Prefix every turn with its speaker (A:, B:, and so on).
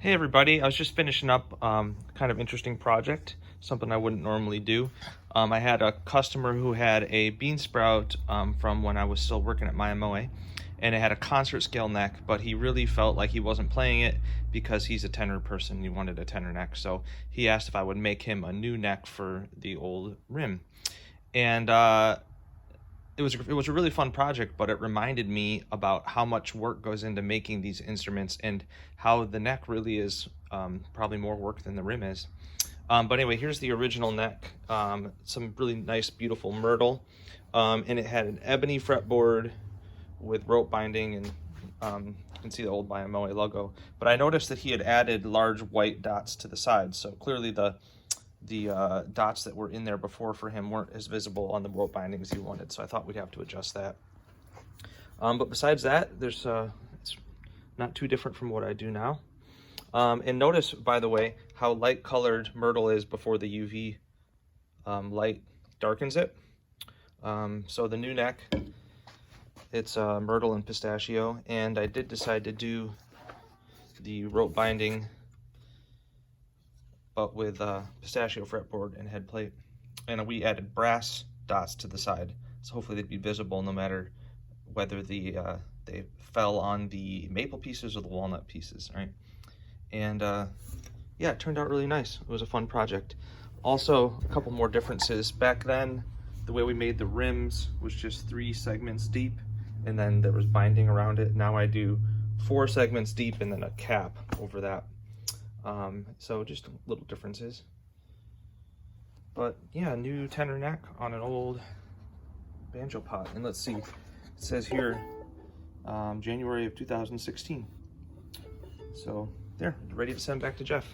A: Hey everybody, I was just finishing up kind of interesting project, something I wouldn't normally do. I had a customer who had a bean sprout from when I was still working at my MOA, and it had a concert scale neck, but he really felt like he wasn't playing it because he's a tenor person. He wanted a tenor neck, so he asked if I would make him a new neck for the old rim. And it was a really fun project, but it reminded me about how much work goes into making these instruments and how the neck really is probably more work than the rim is. But anyway, here's the original neck. Some really nice, beautiful myrtle, and it had an ebony fretboard with rope binding, and you can see the old YMOA logo. But I noticed that he had added large white dots to the sides, so clearly the dots that were in there before for him weren't as visible on the rope binding as he wanted, so I thought we'd have to adjust that. But besides that, it's not too different from what I do now. And notice, by the way, how light colored myrtle is before the UV light darkens it. So the new neck, it's myrtle and pistachio, and I did decide to do the rope binding but with pistachio fretboard and head plate. And we added brass dots to the side, so hopefully they'd be visible no matter whether they fell on the maple pieces or the walnut pieces, right? And yeah, it turned out really nice. It was a fun project. Also, a couple more differences. Back then, the way we made the rims was just 3 segments deep, and then there was binding around it. Now I do 4 segments deep and then a cap over that. So just little differences. But yeah, new tenor neck on an old banjo pot. And let's see, it says here January of 2016. So there, ready to send back to Jeff.